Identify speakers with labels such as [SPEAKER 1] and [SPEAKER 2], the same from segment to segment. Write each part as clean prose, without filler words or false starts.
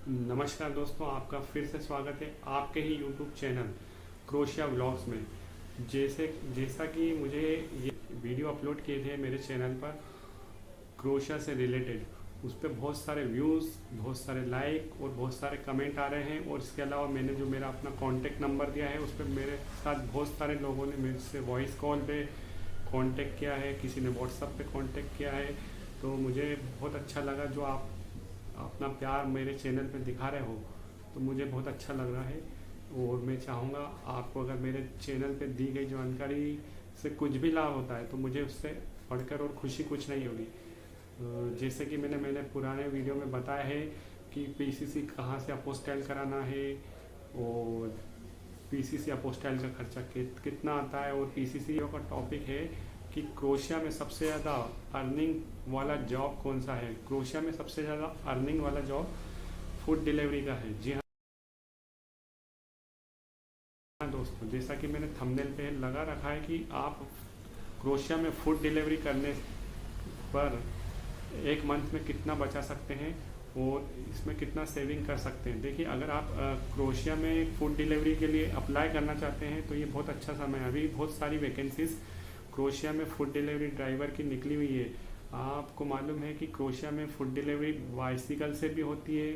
[SPEAKER 1] नमस्कार दोस्तों, आपका फिर से स्वागत है आपके ही यूट्यूब चैनल क्रोशिया व्लॉग्स में। जैसा कि मुझे ये वीडियो अपलोड किए थे मेरे चैनल पर क्रोशिया से रिलेटेड, उस पर बहुत सारे व्यूज़, बहुत सारे लाइक और बहुत सारे कमेंट आ रहे हैं। और इसके अलावा मैंने जो मेरा अपना कॉन्टेक्ट नंबर दिया है, उस पर मेरे साथ बहुत सारे लोगों ने मेरे से वॉइस कॉल पे कांटेक्ट किया है, किसी ने व्हाट्सएप पे कांटेक्ट किया है। तो मुझे बहुत अच्छा लगा जो आप अपना प्यार मेरे चैनल पे दिखा रहे हो, तो मुझे बहुत अच्छा लग रहा है। और मैं चाहूँगा आपको अगर मेरे चैनल पे दी गई जानकारी से कुछ भी लाभ होता है तो मुझे उससे पढ़कर और खुशी कुछ नहीं होगी। जैसे कि मैंने पुराने वीडियो में बताया है कि पीसीसी कहाँ से अपोस्टाइल कराना है, और पीसीसी अपोस्टाइल का खर्चा कितना आता है। और पीसीसी का टॉपिक है कि क्रोशिया में सबसे ज़्यादा अर्निंग वाला जॉब कौन सा है। क्रोशिया में सबसे ज़्यादा अर्निंग वाला जॉब फूड डिलीवरी का है। जी हाँ दोस्तों, जैसा कि मैंने थंबनेल पे लगा रखा है कि आप क्रोशिया में फूड डिलीवरी करने पर एक मंथ में कितना बचा सकते हैं और इसमें कितना सेविंग कर सकते हैं। देखिए, अगर आप क्रोशिया में फूड डिलीवरी के लिए अप्लाई करना चाहते हैं तो ये बहुत अच्छा समय है। अभी बहुत सारी वैकेंसीज क्रोशिया में फूड डिलीवरी ड्राइवर की निकली हुई है। आपको मालूम है कि क्रोशिया में फूड डिलीवरी बाइसिकल से भी होती है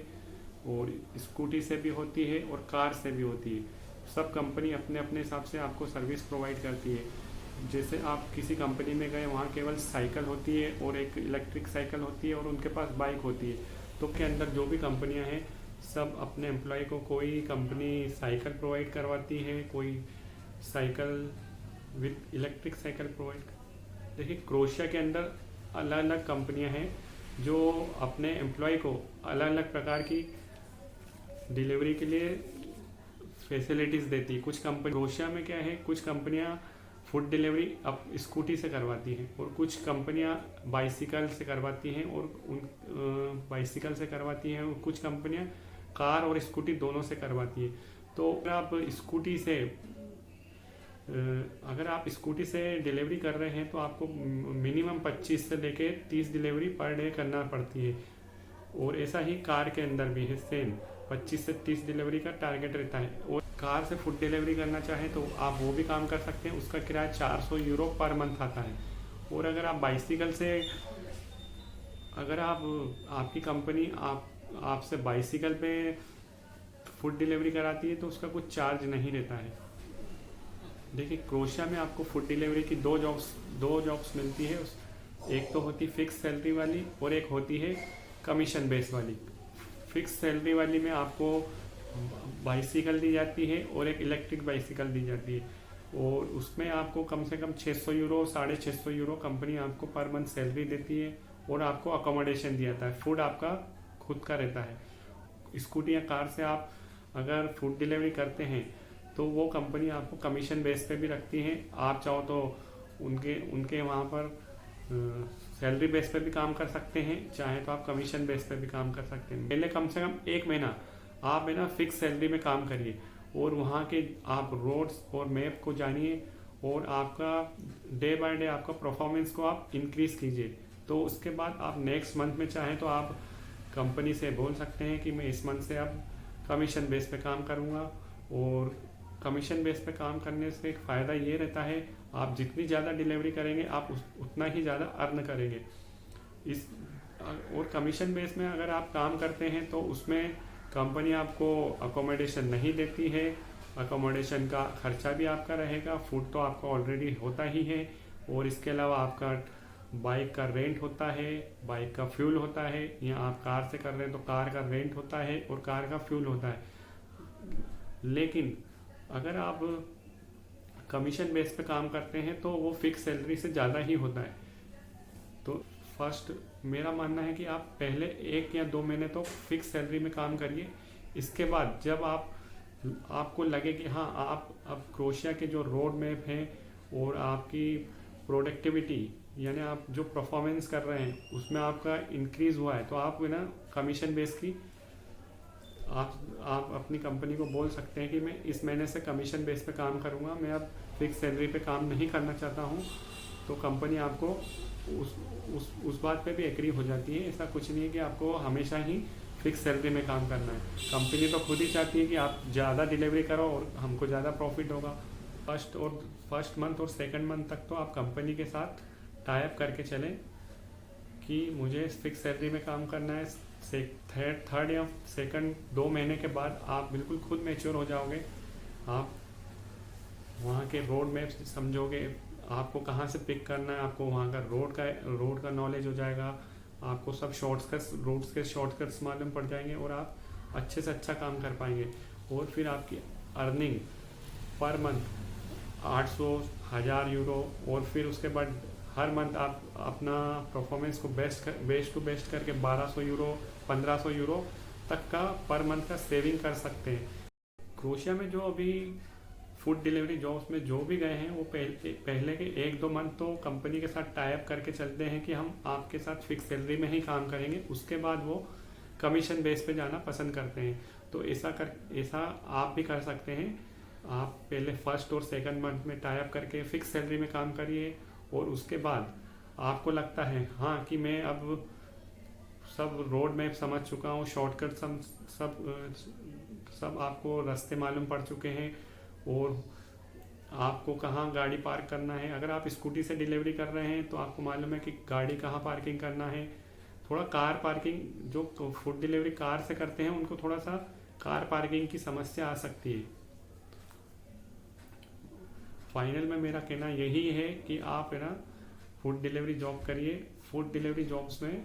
[SPEAKER 1] और स्कूटी से भी होती है और कार से भी होती है। सब कंपनी अपने अपने हिसाब से आपको सर्विस प्रोवाइड करती है। जैसे आप किसी कंपनी में गए, वहाँ केवल साइकिल होती है और एक इलेक्ट्रिक साइकिल होती है और उनके पास बाइक होती है। तो के अंदर जो भी कंपनियां हैं, सब अपने एम्प्लॉय को कोई कंपनी साइकिल प्रोवाइड करवाती है, कोई cycle with electric cycle provide. देखिए, क्रोशिया के अंदर अलग अलग कंपनियां हैं जो अपने एम्प्लॉय को अलग अलग प्रकार की डिलीवरी के लिए फैसिलिटीज़ देती है। कुछ कंपनी क्रोशिया में क्या है, कुछ कंपनियां फूड डिलीवरी अब स्कूटी से करवाती हैं और कुछ कंपनियां बाइसिकल से करवाती हैं और बाइसिकल से करवाती हैं, और कुछ कंपनियां कार और स्कूटी दोनों से करवाती है। तो अगर आप स्कूटी से डिलीवरी कर रहे हैं तो आपको मिनिमम 25 से लेके 30 डिलीवरी पर डे करना पड़ती है। और ऐसा ही कार के अंदर भी है, सेम 25 से 30 डिलीवरी का टारगेट रहता है। और कार से फूड डिलीवरी करना चाहें तो आप वो भी काम कर सकते हैं। उसका किराया 400 यूरो पर मंथ आता है। और अगर आप बाइसिकल से, अगर आपकी कंपनी आपसे बाइसिकल पे फूड डिलीवरी कराती है तो उसका कुछ चार्ज नहीं रहता है। देखिए, क्रोशिया में आपको फूड डिलीवरी की दो जॉब्स मिलती है। एक तो होती फिक्स सैलरी वाली और एक होती है कमीशन बेस वाली। फिक्स सैलरी वाली में आपको बाइसिकल दी जाती है और एक इलेक्ट्रिक बाइसिकल दी जाती है, और उसमें आपको कम से कम 600 यूरो 650 यूरो कंपनी आपको पर मंथ सैलरी देती है और आपको अकोमोडेशन दिया जाता है। फूड आपका खुद का रहता है। स्कूटी या कार से आप अगर फूड डिलीवरी करते हैं तो वो कंपनी आपको कमीशन बेस पे भी रखती है। आप चाहो तो उनके वहाँ पर सैलरी बेस पे भी काम कर सकते हैं, चाहे तो आप कमीशन बेस पे भी काम कर सकते हैं। पहले कम से कम एक महीना आप है ना फिक्स सैलरी में काम करिए और वहाँ के आप रोड्स और मैप को जानिए और आपका डे बाय डे आपका परफॉर्मेंस को आप इंक्रीज कीजिए। तो उसके बाद आप नेक्स्ट मंथ में चाहें तो आप कंपनी से बोल सकते हैं कि मैं इस मंथ से अब कमीशन बेस पे काम करूँगा। और कमीशन बेस पे काम करने से एक फ़ायदा ये रहता है, आप जितनी ज़्यादा डिलीवरी करेंगे आप उतना ही ज़्यादा अर्न करेंगे। और कमीशन बेस में अगर आप काम करते हैं तो उसमें कंपनी आपको अकोमोडेशन नहीं देती है। अकोमोडेशन का खर्चा भी आपका रहेगा, फूड तो आपका ऑलरेडी होता ही है, और इसके अलावा आपका बाइक का रेंट होता है, बाइक का फ्यूल होता है, या आप कार से कर रहे हैं तो कार का रेंट होता है और कार का फ्यूल होता है। लेकिन अगर आप कमीशन बेस पे काम करते हैं तो वो फिक्स सैलरी से ज़्यादा ही होता है। तो फर्स्ट मेरा मानना है कि आप पहले 1 या 2 महीने तो फिक्स सैलरी में काम करिए। इसके बाद जब आपको लगे कि हाँ, आप अब क्रोशिया के जो रोड मैप हैं और आपकी प्रोडक्टिविटी, यानी आप जो परफॉर्मेंस कर रहे हैं उसमें आपका इंक्रीज हुआ है, तो आप ना कमीशन बेस की आप अपनी कंपनी को बोल सकते हैं कि मैं इस महीने से कमीशन बेस पे काम करूंगा, मैं अब फिक्स सैलरी पे काम नहीं करना चाहता हूं। तो कंपनी आपको उस बात पे भी एग्री हो जाती है। ऐसा कुछ नहीं है कि आपको हमेशा ही फिक्स सैलरी में काम करना है। कंपनी तो खुद ही चाहती है कि आप ज़्यादा डिलीवरी करो और हमको ज़्यादा प्रॉफिट होगा। फर्स्ट मंथ और सेकंड मंथ तक तो आप कंपनी के साथ टाई अप करके चलें कि मुझे फिक्स सैलरी में काम करना है। थर्ड या सेकंड 2 महीने के बाद आप बिल्कुल खुद मैच्योर हो जाओगे। आप वहाँ के रोड मैप समझोगे, आपको कहाँ से पिक करना है, आपको वहाँ का रोड का नॉलेज हो जाएगा, आपको सब रोड्स के शॉर्टकट्स मालूम पड़ जाएंगे और आप अच्छे से अच्छा काम कर पाएंगे। और फिर आपकी अर्निंग पर मंथ 800 1000 यूरो, और फिर उसके बाद हर मंथ आप अपना परफॉर्मेंस को बेस्ट टू बेस्ट करके 1200 यूरो 1500 यूरो तक का पर मंथ का सेविंग कर सकते हैं। क्रोशिया में जो अभी फूड डिलीवरी जॉब्स में जो भी गए हैं वो पहले के 1-2 मंथ तो कंपनी के साथ टाई अप करके चलते हैं कि हम आपके साथ फिक्स सैलरी में ही काम करेंगे। उसके बाद वो कमीशन बेस पे जाना पसंद करते हैं। तो ऐसा आप भी कर सकते हैं। आप पहले फर्स्ट और सेकंड मंथ में टाई अप करके फिक्स सैलरी में काम करिए, और उसके बाद आपको लगता है हाँ कि मैं अब सब रोड मैप समझ चुका हूँ, शॉर्टकट सब आपको रास्ते मालूम पड़ चुके हैं, और आपको कहाँ गाड़ी पार्क करना है। अगर आप स्कूटी से डिलीवरी कर रहे हैं तो आपको मालूम है कि गाड़ी कहाँ पार्किंग करना है। थोड़ा कार पार्किंग, जो फूड डिलीवरी कार से करते हैं उनको थोड़ा सा कार पार्किंग की समस्या आ सकती है। फाइनल में मेरा कहना यही है कि आप है ना फूड डिलीवरी जॉब करिए। फूड डिलीवरी जॉब्स में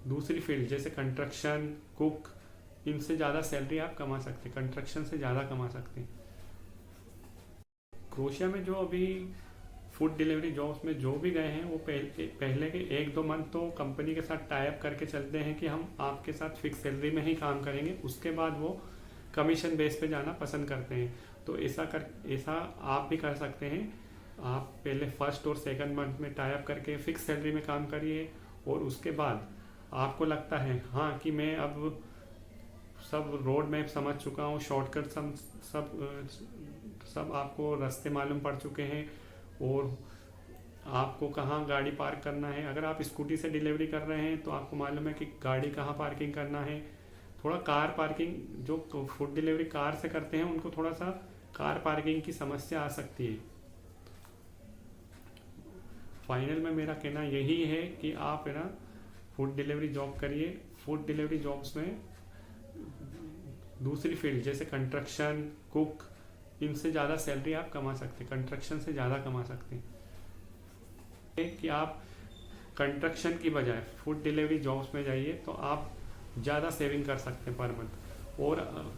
[SPEAKER 1] दूसरी फील्ड जैसे कंस्ट्रक्शन, कुक, इनसे ज़्यादा सैलरी आप कमा सकते हैं, कंस्ट्रक्शन से ज़्यादा कमा सकते हैं। क्रोशिया में जो अभी फूड डिलीवरी जॉब्स में जो भी गए हैं वो पहले के 1-2 मंथ तो कंपनी के साथ टाई अप करके चलते हैं कि हम आपके साथ फिक्स सैलरी में ही काम करेंगे। उसके बाद वो कमीशन बेस पे जाना पसंद करते हैं। तो ऐसा आप भी कर सकते हैं। आप पहले फर्स्ट और सेकंड मंथ में टाई अप करके फिक्स सैलरी में काम करिए, और उसके बाद आपको लगता है हाँ कि मैं अब सब रोड मैप समझ चुका हूँ, शॉर्टकट सब आपको रास्ते मालूम पड़ चुके हैं, और आपको कहाँ गाड़ी पार्क करना है। अगर आप स्कूटी से डिलीवरी कर रहे हैं तो आपको मालूम है कि गाड़ी कहाँ पार्किंग करना है। थोड़ा कार पार्किंग, जो फूड डिलीवरी कार से करते हैं उनको थोड़ा सा कार पार्किंग की समस्या आ सकती है। फाइनल में मेरा कहना यही है कि आप है ना फूड डिलीवरी जॉब करिए। फूड डिलीवरी जॉब्स में दूसरी फील्ड जैसे कंस्ट्रक्शन, कुक, इनसे ज़्यादा सैलरी आप कमा सकते हैं, कंस्ट्रक्शन से ज़्यादा कमा सकते हैं। कि आप कंस्ट्रक्शन की बजाय फूड डिलीवरी जॉब्स में जाइए तो आप ज़्यादा सेविंग कर सकते हैं पर मंथ। और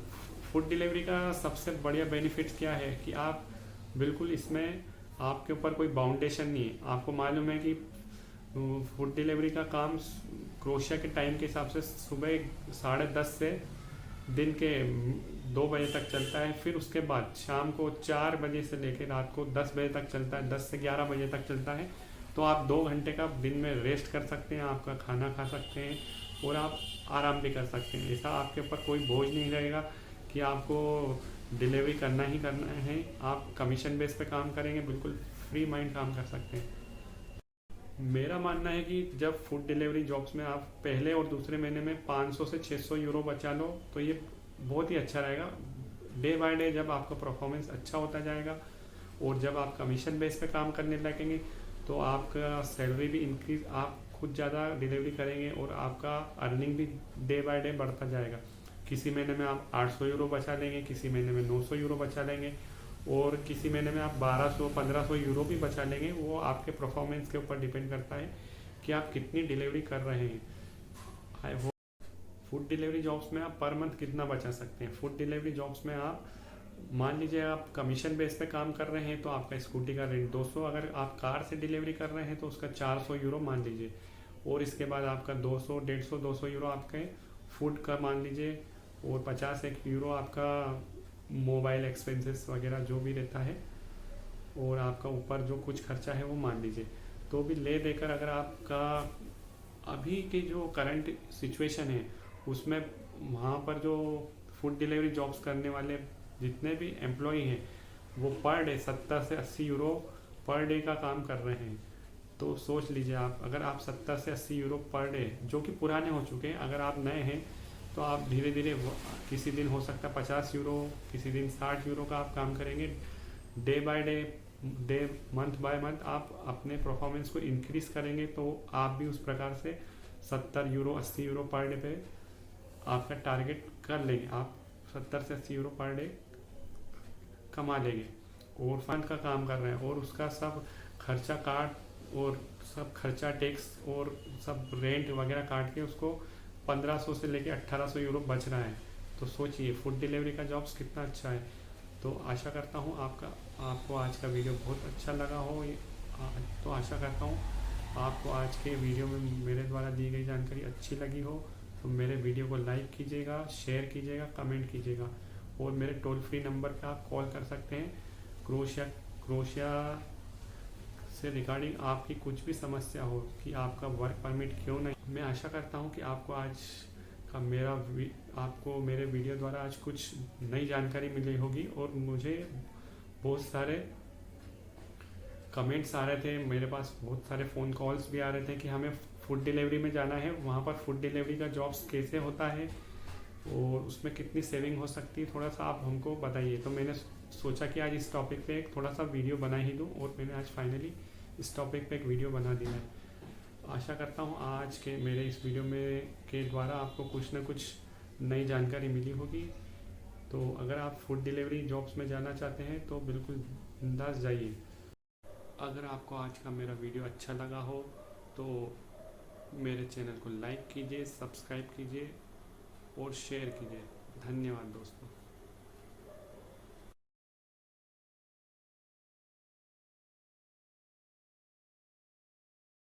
[SPEAKER 1] फूड डिलीवरी का सबसे बढ़िया बेनिफिट्स क्या है कि आप बिल्कुल इसमें आपके ऊपर कोई बाउंडेशन नहीं है। आपको मालूम है कि फूड डिलीवरी का काम क्रोशिया के टाइम के हिसाब से सुबह 10:30 से दिन के 2 बजे तक चलता है। फिर उसके बाद शाम को 4 बजे से लेकर रात को 10 बजे तक चलता है, 10 से 11 बजे तक चलता है। तो आप 2 घंटे का दिन में रेस्ट कर सकते हैं, आपका खाना खा सकते हैं और आप आराम भी कर सकते हैं। ऐसा आपके ऊपर कोई बोझ नहीं रहेगा कि आपको डिलीवरी करना ही करना है। आप कमीशन बेस पे काम करेंगे, बिल्कुल फ्री माइंड काम कर सकते हैं। मेरा मानना है कि जब फूड डिलीवरी जॉब्स में आप पहले और दूसरे महीने में 500 से 600 यूरो बचा लो तो ये बहुत ही अच्छा रहेगा। डे बाय डे जब आपका परफॉर्मेंस अच्छा होता जाएगा और जब आप कमीशन बेस पे काम करने लगेंगे तो आपका सैलरी भी इंक्रीज, आप खुद ज़्यादा डिलीवरी करेंगे और आपका अर्निंग भी डे बाय डे बढ़ता जाएगा। किसी महीने में आप 800 यूरो बचा लेंगे, किसी महीने में 900 यूरो बचा लेंगे और किसी महीने में आप 1200-1500 यूरो भी बचा लेंगे। वो आपके परफॉर्मेंस के ऊपर डिपेंड करता है कि आप कितनी डिलीवरी कर रहे हैं। फूड डिलीवरी जॉब्स में आप पर मंथ कितना बचा सकते हैं। फूड डिलीवरी जॉब्स में आप मान लीजिए आप कमीशन बेस पे काम कर रहे हैं तो आपका स्कूटी का रेंट 200, अगर आप कार से डिलीवरी कर रहे हैं तो उसका 400 यूरो मान लीजिए, और इसके बाद आपका 200, 150, 200 यूरो आपके फूड का मान लीजिए, और 50 यूरो आपका मोबाइल एक्सपेंसेस वगैरह जो भी रहता है, और आपका ऊपर जो कुछ खर्चा है वो मान लीजिए। तो भी ले देकर अगर आपका अभी की जो करंट सिचुएशन है उसमें वहाँ पर जो फूड डिलीवरी जॉब्स करने वाले जितने भी एम्प्लॉई हैं वो पर डे 70 से 80 यूरो पर डे का काम कर रहे हैं। तो सोच लीजिए आप, अगर आप 70 से 80 यूरो पर डे, जो कि पुराने हो चुके हैं, अगर आप नए हैं तो आप धीरे धीरे, किसी दिन हो सकता है 50 यूरो, किसी दिन 60 यूरो का आप काम करेंगे। Day by day, month by month आप अपने परफॉर्मेंस को इंक्रीज करेंगे तो आप भी उस प्रकार से 70 यूरो 80 यूरो पर डे पे आपका टारगेट कर लेंगे। आप 70 से 80 यूरो पर डे कमा लेंगे और फंड का काम कर रहे हैं और उसका सब खर्चा काट और सब खर्चा टैक्स और सब रेंट वगैरह काट के उसको 1500 से लेके 1800 यूरो बच रहा है। तो सोचिए फूड डिलीवरी का जॉब्स कितना अच्छा है। तो आशा करता हूँ आपको आज का वीडियो बहुत अच्छा लगा हो। तो आशा करता हूँ आपको आज के वीडियो में मेरे द्वारा दी गई जानकारी अच्छी लगी हो। तो मेरे वीडियो को लाइक कीजिएगा, शेयर कीजिएगा, कमेंट कीजिएगा और मेरे टोल फ्री नंबर पर आप कॉल कर सकते हैं। क्रोशिया से रिगार्डिंग आपकी कुछ भी समस्या हो कि आपका वर्क परमिट क्यों नहीं। मैं आशा करता हूँ कि आपको आज का आपको मेरे वीडियो द्वारा आज कुछ नई जानकारी मिली होगी। और मुझे बहुत सारे कमेंट्स आ रहे थे, मेरे पास बहुत सारे फ़ोन कॉल्स भी आ रहे थे कि हमें फूड डिलीवरी में जाना है, वहाँ पर फूड डिलीवरी का जॉब्स कैसे होता है और उसमें कितनी सेविंग हो सकती है, थोड़ा सा आप हमको बताइए। तो मैंने सोचा कि आज इस टॉपिक पे एक थोड़ा सा वीडियो बना ही दूँ और मैंने आज फाइनली इस टॉपिक पे एक वीडियो बना दिया है। आशा करता हूँ आज के मेरे इस वीडियो में के द्वारा आपको कुछ ना कुछ नई जानकारी मिली होगी। तो अगर आप फूड डिलीवरी जॉब्स में जाना चाहते हैं तो बिल्कुल बिंदास जाइए। अगर आपको आज का मेरा वीडियो अच्छा लगा हो तो मेरे चैनल को लाइक कीजिए, सब्सक्राइब कीजिए और शेयर कीजिए। धन्यवाद दोस्तों।